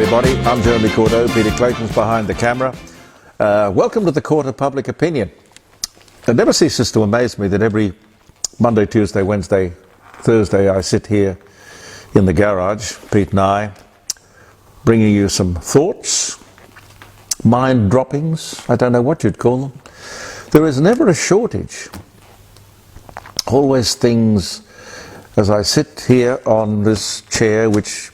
everybody. I'm Jeremy Cordeaux. Peter Clayton's behind the camera. Welcome to the Court of Public Opinion. It never ceases to amaze me that every Monday, Tuesday, Wednesday, Thursday I sit here in the garage, Pete and I, bringing you some thoughts, mind droppings, I don't know what you'd call them. There is never a shortage. Always things, as I sit here on this chair, which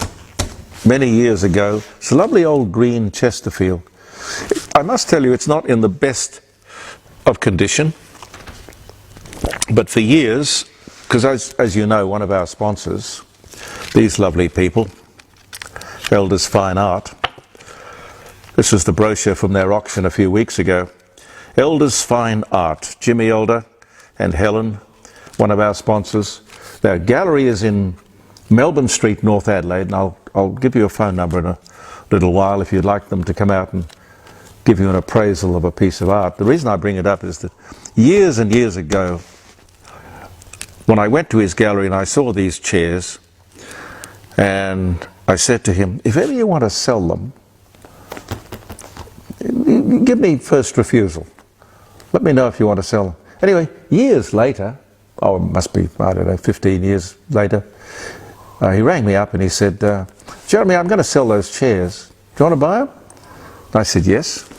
many years ago, it's a lovely old green Chesterfield. I must tell you, it's not in the best of condition, but for years, because as you know, one of our sponsors, these lovely people, Elders Fine Art, this was the brochure from their auction a few weeks ago. Elders Fine Art, Jimmy Elder and Helen, one of our sponsors. Their gallery is in Melbourne Street, North Adelaide, and I'll give you a phone number in a little while if you'd like them to come out and give you an appraisal of a piece of art. The reason I bring it up is that years and years ago, when I went to his gallery and I saw these chairs, and I said to him, if ever you want to sell them, give me first refusal. Let me know if you want to sell them. Anyway, years later, oh, it must be, I don't know, 15 years later, he rang me up and he said, Jeremy, I'm going to sell those chairs. Do you want to buy them? I said, yes.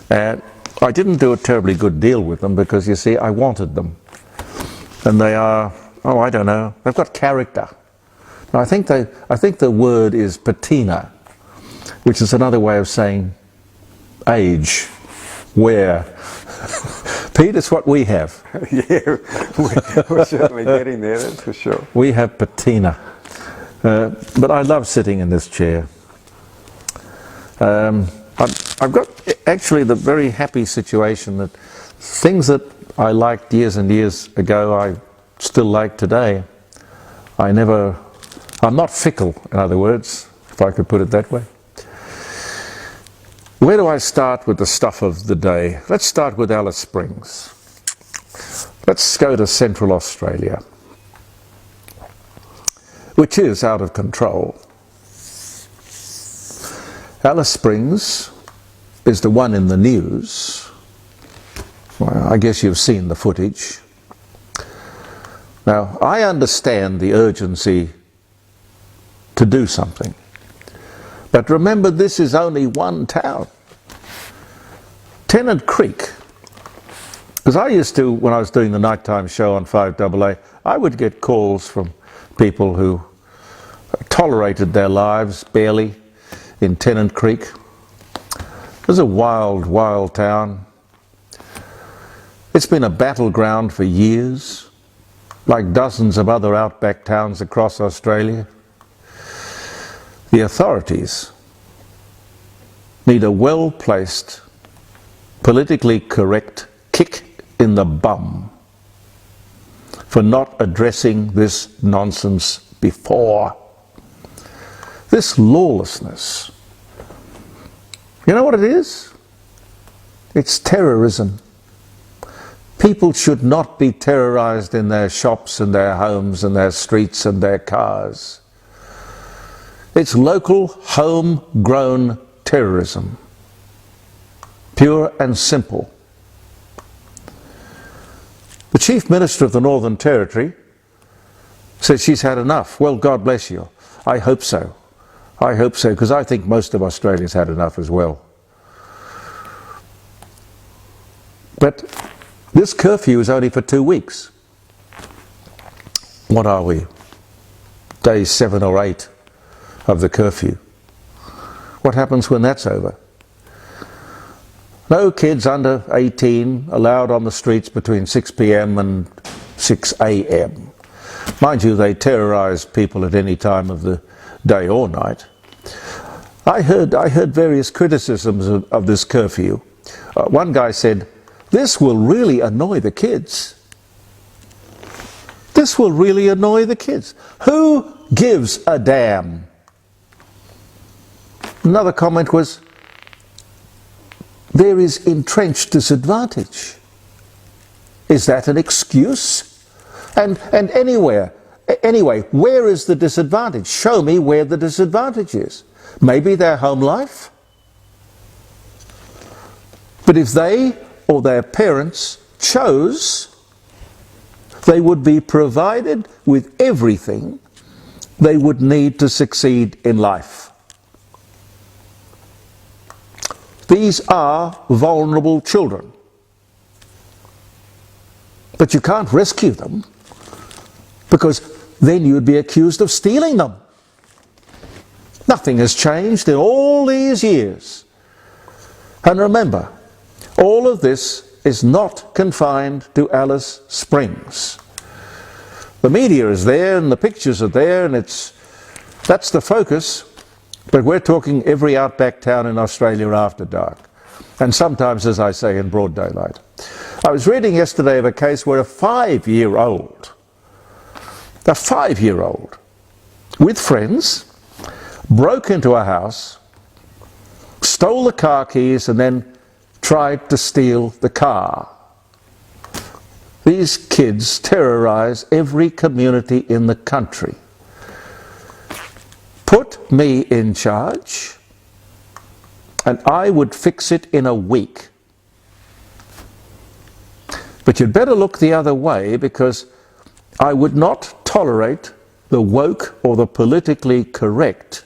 And I didn't do a terribly good deal with them because, you see, I wanted them. And they are, oh, I don't know, they've got character. Now, I think the word is patina, which is another way of saying age, wear. Pete, it's what we have. Yeah, we're certainly getting there, that's for sure. We have patina. But I love sitting in this chair. I've got actually the very happy situation that things that I liked years and years ago, I still like today. I'm not fickle, in other words, if I could put it that way. Where do I start with the stuff of the day? Let's start with Alice Springs. Let's go to Central Australia, which is out of control. Alice Springs is the one in the news. Well, I guess you've seen the footage. Now, I understand the urgency to do something. But remember, this is only one town. Tennant Creek. Because I used to, when I was doing the nighttime show on 5AA, I would get calls from people who tolerated their lives barely in Tennant Creek. It was a wild, wild town. It's been a battleground for years, like dozens of other outback towns across Australia. The authorities need a well-placed, politically correct kick in the bum for not addressing this nonsense before. This lawlessness, you know what it is? It's terrorism. People should not be terrorized in their shops and their homes and their streets and their cars. It's local, home-grown terrorism. Pure and simple. The Chief Minister of the Northern Territory says she's had enough. Well, God bless you. I hope so. I hope so, because I think most of Australia's had enough as well. But this curfew is only for 2 weeks. What are we? Day 7 or 8 of the curfew. What happens when that's over? No kids under 18 allowed on the streets between 6 p.m. and 6 a.m. Mind you, they terrorise people at any time of the day or night. I heard various criticisms of this curfew. One guy said, this will really annoy the kids. This will really annoy the kids. Who gives a damn? Another comment was, there is entrenched disadvantage. Is that an excuse? And anyway, where is the disadvantage? Show me where the disadvantage is. maybe their home life. But if they or their parents chose, they would be provided with everything they would need to succeed in life. These are vulnerable children. But you can't rescue them, because then you'd be accused of stealing them. Nothing has changed in all these years. And remember, all of this is not confined to Alice Springs. The media is there and the pictures are there, and that's the focus, but we're talking every outback town in Australia after dark, and sometimes, as I say, in broad daylight. I was reading yesterday of a case where a 5-year-old with friends broke into a house, stole the car keys, and then tried to steal the car. These kids terrorize every community in the country. Put me in charge, and I would fix it in a week. But you'd better look the other way, because I would not tolerate the woke or the politically correct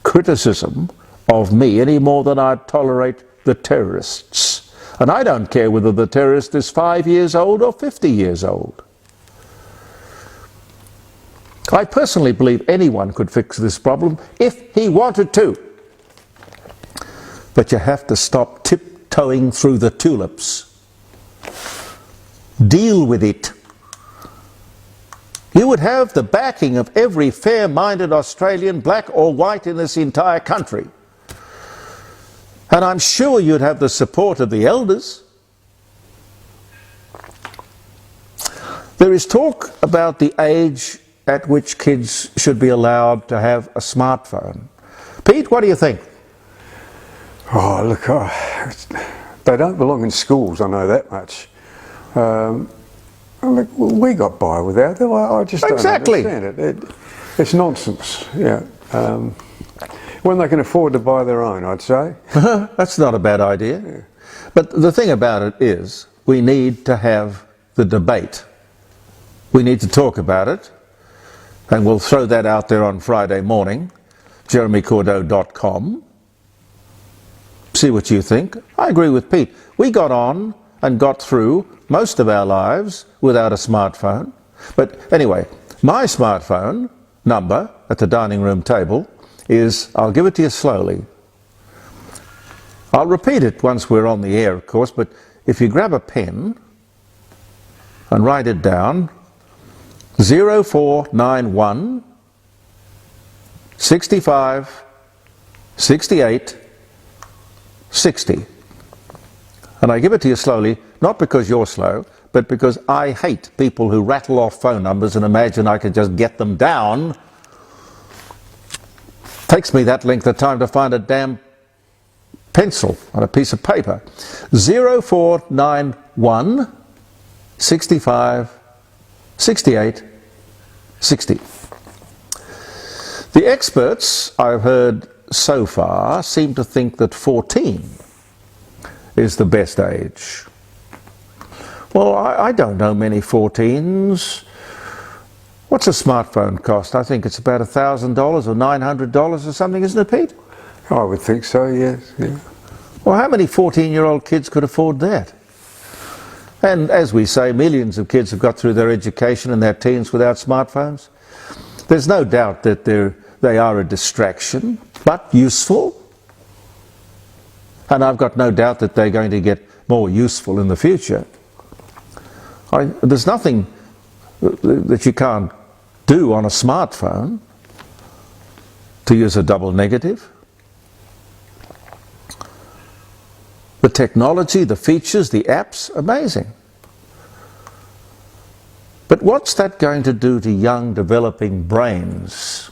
criticism of me any more than I'd tolerate the terrorists. And I don't care whether the terrorist is 5 years old or 50 years old. I personally believe anyone could fix this problem if he wanted to. But you have to stop tiptoeing through the tulips. Deal with it. You would have the backing of every fair-minded Australian, black or white, in this entire country. And I'm sure you'd have the support of the elders. There is talk about the age at which kids should be allowed to have a smartphone. Pete, what do you think? Oh, look, they don't belong in schools, I know that much. Look, we got by without them. I just don't understand it. It's nonsense, yeah. When they can afford to buy their own, I'd say. That's not a bad idea. Yeah. But the thing about it is, we need to have the debate. We need to talk about it, and we'll throw that out there on Friday morning, jeremycordeaux.com. See what you think. I agree with Pete. We got on and got through most of our lives without a smartphone. But anyway, my smartphone number at the dining room table is, I'll give it to you slowly. I'll repeat it once we're on the air, of course, but if you grab a pen and write it down, 0491 65 68 60. And I give it to you slowly, not because you're slow, but because I hate people who rattle off phone numbers and imagine I could just get them down. Takes me that length of time to find a damn pencil on a piece of paper. 0491 65 68 60. The experts I've heard so far seem to think that 14 is the best age. Well, I don't know many 14s. What's a smartphone cost? I think it's about $1,000 or $900 or something, isn't it, Pete? I would think so, yes. Yeah. Well, how many 14-year-old kids could afford that? And as we say, millions of kids have got through their education in their teens without smartphones. There's no doubt that they are a distraction, but useful. And I've got no doubt that they're going to get more useful in the future. There's nothing that you can't do on a smartphone, to use a double negative. The technology, the features, the apps, amazing. But what's that going to do to young developing brains?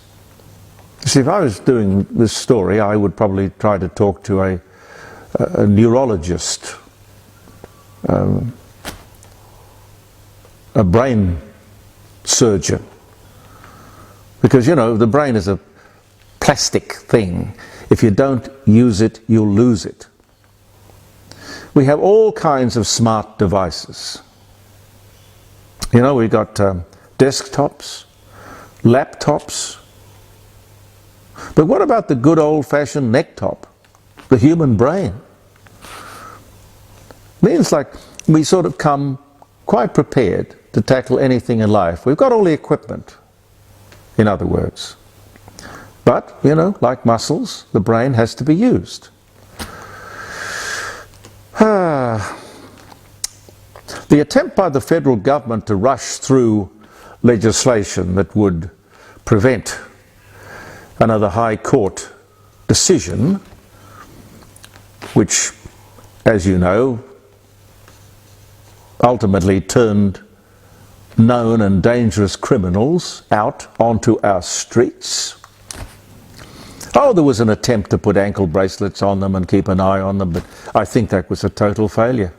See, if I was doing this story, I would probably try to talk to a neurologist, a brain surgeon, because, you know, the brain is a plastic thing. If you don't use it, you'll lose it. We have all kinds of smart devices. You know, we've got desktops, laptops. But what about the good old-fashioned necktop, the human brain? Means like we sort of come quite prepared to tackle anything in life. We've got all the equipment, in other words. But, you know, like muscles, the brain has to be used. The attempt by the federal government to rush through legislation that would prevent another High Court decision, which, as you know, ultimately turned known and dangerous criminals out onto our streets. Oh, there was an attempt to put ankle bracelets on them and keep an eye on them, but I think that was a total failure.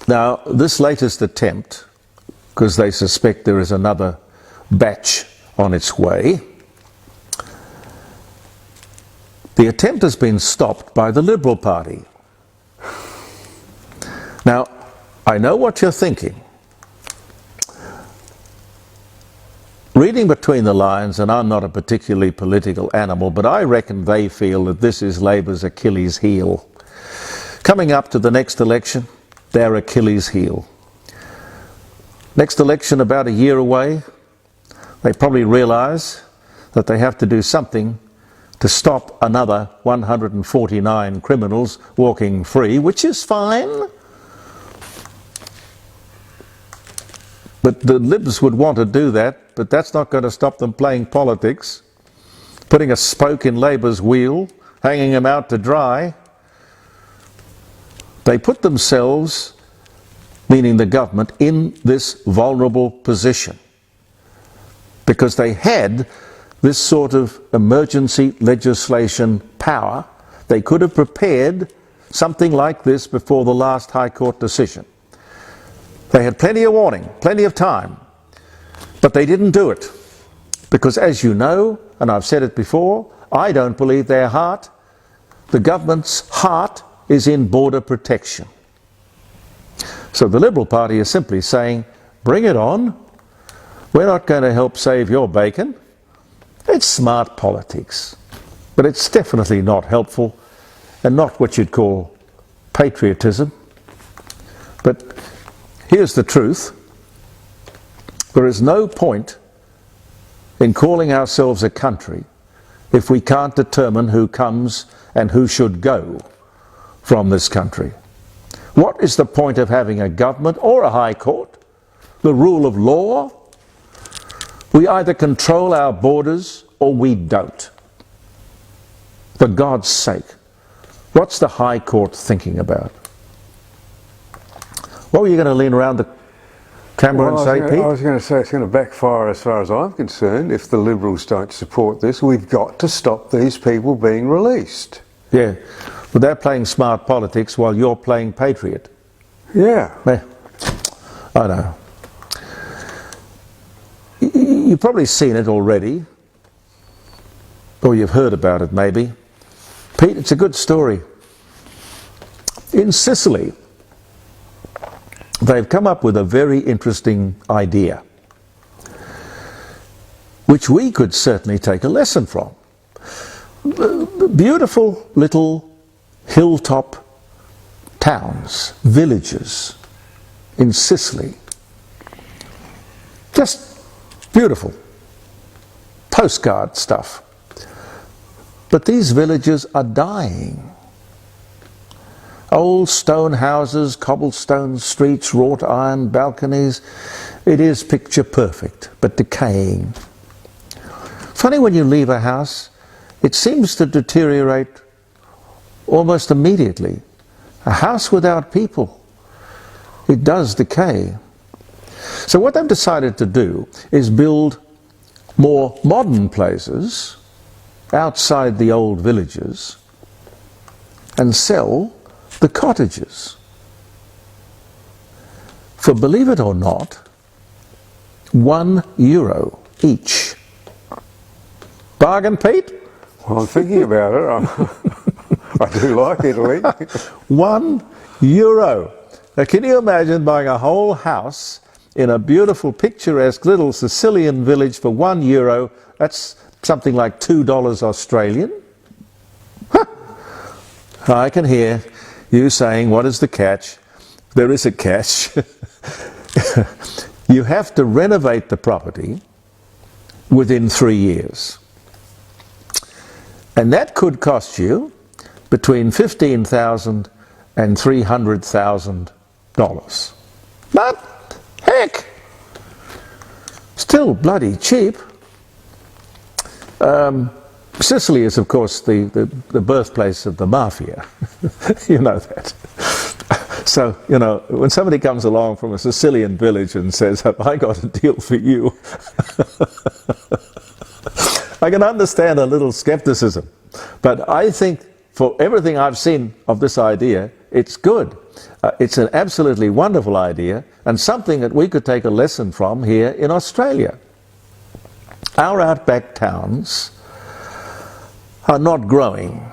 Now, this latest attempt, because they suspect there is another batch on its way, the attempt has been stopped by the Liberal Party. Now, I know what you're thinking. Reading between the lines, and I'm not a particularly political animal, but I reckon they feel that this is Labor's Achilles heel. Coming up to the next election, their Achilles heel. Next election about a year away, they probably realise that they have to do something to stop another 149 criminals walking free, which is fine. But the Libs would want to do that, but that's not going to stop them playing politics, putting a spoke in Labor's wheel, hanging them out to dry. They put themselves, meaning the government, in this vulnerable position because they had this sort of emergency legislation power. They could have prepared something like this before the last High Court decision. They had plenty of warning, plenty of time, but they didn't do it because, as you know, and I've said it before, I don't believe their heart, the government's heart, is in border protection. So the Liberal Party is simply saying, bring it on, we're not going to help save your bacon. It's smart politics, but it's definitely not helpful and not what you'd call patriotism. But here's the truth. There is no point in calling ourselves a country if we can't determine who comes and who should go from this country. What is the point of having a government or a High Court? The rule of law? We either control our borders or we don't. For God's sake, what's the High Court thinking about? What were you going to lean around the camera and say, Pete? I was going to say it's going to backfire as far as I'm concerned if the Liberals don't support this. We've got to stop these people being released. Yeah, but they're playing smart politics while you're playing patriot. Yeah. I know. You've probably seen it already, or you've heard about it maybe. Pete, it's a good story. In Sicily, they've come up with a very interesting idea, which we could certainly take a lesson from. Beautiful little hilltop towns, villages in Sicily. Just beautiful. Postcard stuff. But these villages are dying. Old stone houses, cobblestone streets, wrought iron balconies. It is picture perfect, but decaying. Funny, when you leave a house, it seems to deteriorate almost immediately. A house without people, it does decay. So what they've decided to do is build more modern places outside the old villages and sell the cottages for, believe it or not, €1 each. Bargain, Pete? Well, I'm thinking about it. I do like Italy. €1. Now, can you imagine buying a whole house in a beautiful, picturesque little Sicilian village for €1? That's something like $2 Australian. Huh. I can hear you saying, what is the catch? There is a catch. You have to renovate the property within 3 years. And that could cost you between $15,000 and $300,000. But, heck, still bloody cheap. Sicily is, of course, the birthplace of the mafia. You know that. So, you know, when somebody comes along from a Sicilian village and says, have I got a deal for you? I can understand a little skepticism. But I think for everything I've seen of this idea, it's good. It's an absolutely wonderful idea and something that we could take a lesson from here in Australia. Our outback towns are not growing.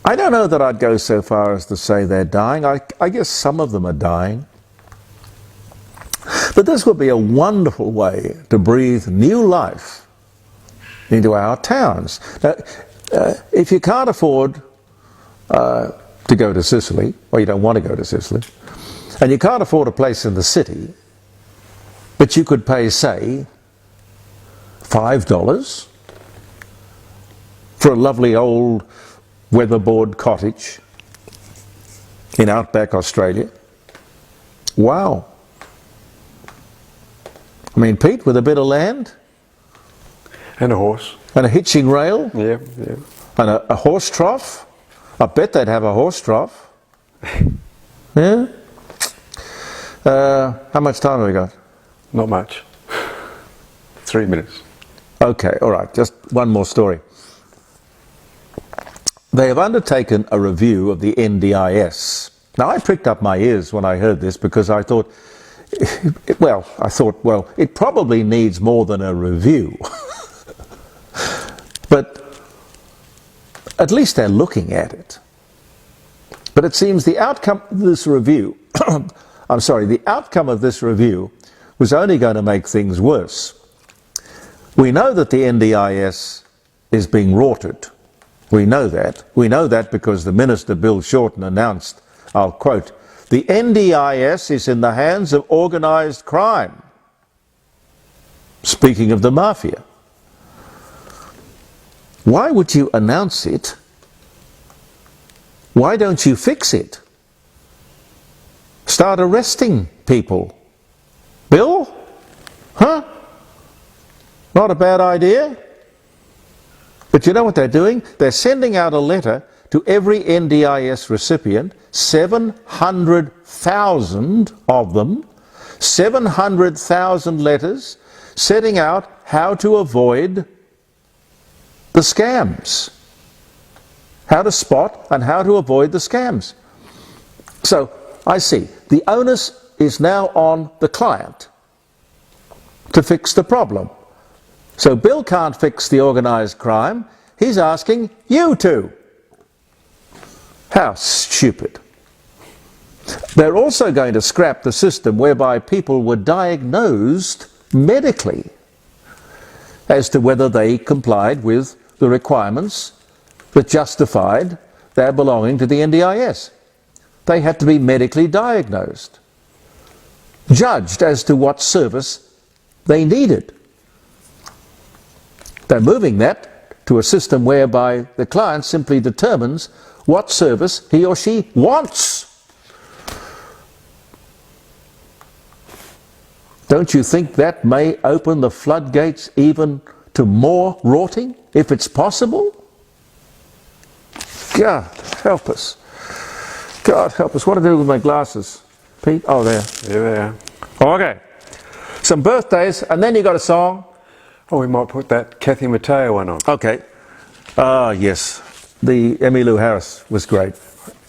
I don't know that I'd go so far as to say they're dying. I guess some of them are dying. But this would be a wonderful way to breathe new life into our towns. Now, if you can't afford to go to Sicily, or you don't want to go to Sicily, and you can't afford a place in the city, but you could pay, say, $5 for a lovely old weatherboard cottage in outback Australia. Wow. I mean, Pete, with a bit of land and a horse and a hitching rail, yeah, and a horse trough. I bet they'd have a horse trough. Yeah. How much time have we got? Not much. 3 minutes. Okay, all right, just one more story. They have undertaken a review of the NDIS. Now, I pricked up my ears when I heard this because I thought, well, it probably needs more than a review. But at least they're looking at it. But it seems the outcome of this review, the outcome of this review was only going to make things worse. We know that the NDIS is being rorted. We know that. We know that because the Minister, Bill Shorten, announced, I'll quote, "The NDIS is in the hands of organised crime." Speaking of the mafia. Why would you announce it? Why don't you fix it? Start arresting people. Bill? Huh? Not a bad idea? But you know what they're doing? They're sending out a letter to every NDIS recipient, 700,000 of them, 700,000 letters, setting out how to avoid the scams. How to spot and how to avoid the scams. So, I see, the onus is now on the client to fix the problem. So Bill can't fix the organised crime, he's asking you to. How stupid. They're also going to scrap the system whereby people were diagnosed medically as to whether they complied with the requirements that justified their belonging to the NDIS. They had to be medically diagnosed, judged as to what service they needed. They're moving that to a system whereby the client simply determines what service he or she wants. Don't you think that may open the floodgates even to more rorting, if it's possible? God help us. God help us. What do I do with my glasses? Pete? Oh, there. There they are. Okay. Some birthdays, and then you got a song. Oh, we might put that Kathy Mateo one on. Okay. Ah, yes. The Emmylou Harris was great.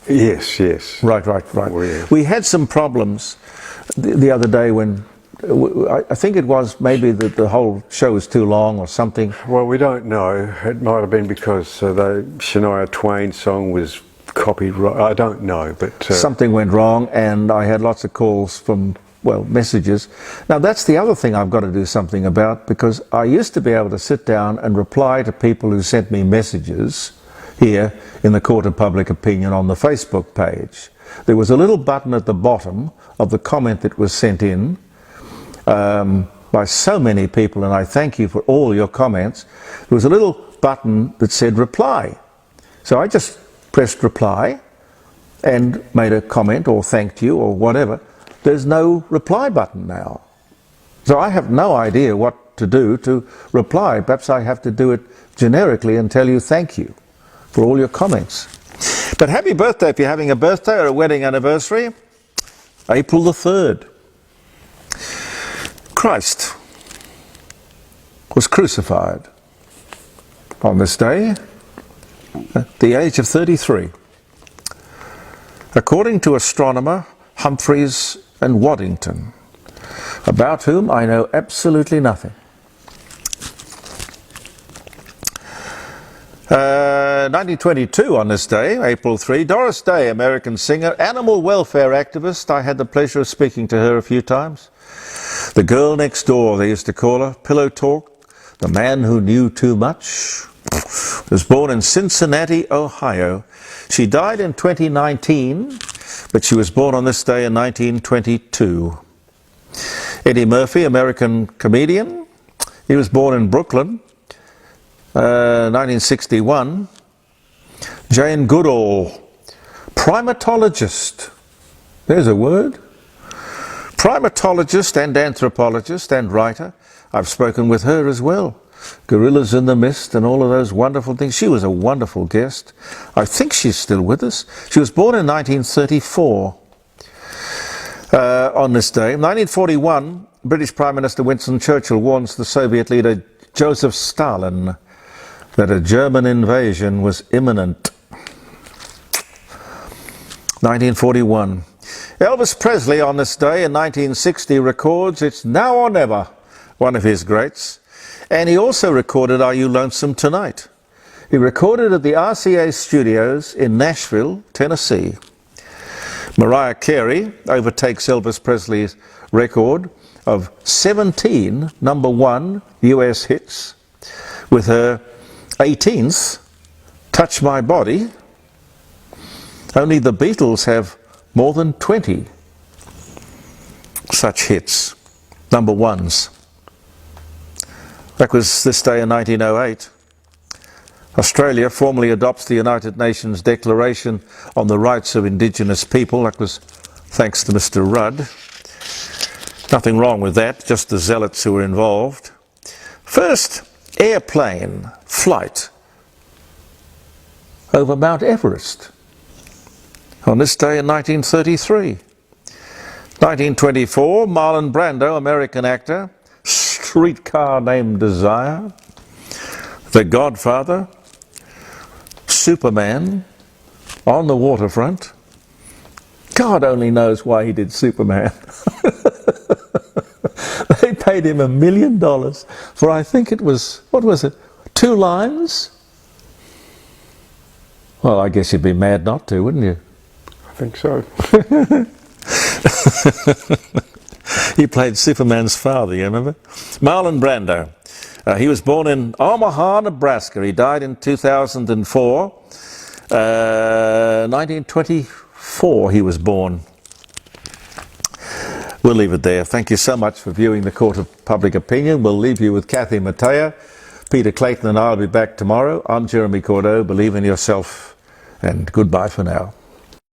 Yes, yes. Right. Oh, yeah. We had some problems the other day when I think it was maybe that the whole show was too long or something. Well, we don't know. It might have been because the Shania Twain song was copied. I don't know, but something went wrong, and I had lots of calls from, well, messages. Now that's the other thing I've got to do something about, because I used to be able to sit down and reply to people who sent me messages here in the Court of Public Opinion on the Facebook page. There was a little button at the bottom of the comment that was sent in by so many people, and I thank you for all your comments. There was a little button that said reply. So I just pressed reply and made a comment or thanked you or whatever. There's no reply button now. So I have no idea what to do to reply. Perhaps I have to do it generically and tell you thank you for all your comments. But happy birthday if you're having a birthday or a wedding anniversary. April the 3rd. Christ was crucified on this day at the age of 33. According to astronomer Humphreys and Waddington, about whom I know absolutely nothing. 1922 on this day, April 3, Doris Day, American singer, animal welfare activist. I had the pleasure of speaking to her a few times. The girl next door, they used to call her. Pillow Talk, the man who knew too much. Was born in Cincinnati, Ohio. She died in 2019, but she was born on this day in 1922. Eddie Murphy, American comedian. He was born in Brooklyn, 1961. Jane Goodall, primatologist. There's a word. Primatologist and anthropologist and writer. I've spoken with her as well. Gorillas in the Mist and all of those wonderful things. She was a wonderful guest. I think she's still with us. She was born in 1934 on this day. 1941, British Prime Minister Winston Churchill warns the Soviet leader Joseph Stalin that a German invasion was imminent. 1941. Elvis Presley on this day in 1960 records It's Now or Never, one of his greats. And he also recorded Are You Lonesome Tonight? He recorded at the RCA studios in Nashville, Tennessee. Mariah Carey overtakes Elvis Presley's record of 17 #1 US hits with her 18th, Touch My Body. Only the Beatles have more than 20 such hits, #1s. That was this day in 1908. Australia formally adopts the United Nations Declaration on the Rights of Indigenous People. That was thanks to Mr. Rudd. Nothing wrong with that, just the zealots who were involved. First airplane flight over Mount Everest on this day in 1933. 1924, Marlon Brando, American actor, Streetcar Named Desire, The Godfather, Superman, On the Waterfront. God only knows why he did Superman. They paid him $1 million for, I think it was, what was it, 2 lines? Well, I guess you'd be mad not to, wouldn't you? I think so. He played Superman's father, you remember? Marlon Brando. He was born in Omaha, Nebraska. He died in 2004. 1924 he was born. We'll leave it there. Thank you so much for viewing the Court of Public Opinion. We'll leave you with Kathy Mattea. Peter Clayton and I will be back tomorrow. I'm Jeremy Cordeaux. Believe in yourself, and goodbye for now.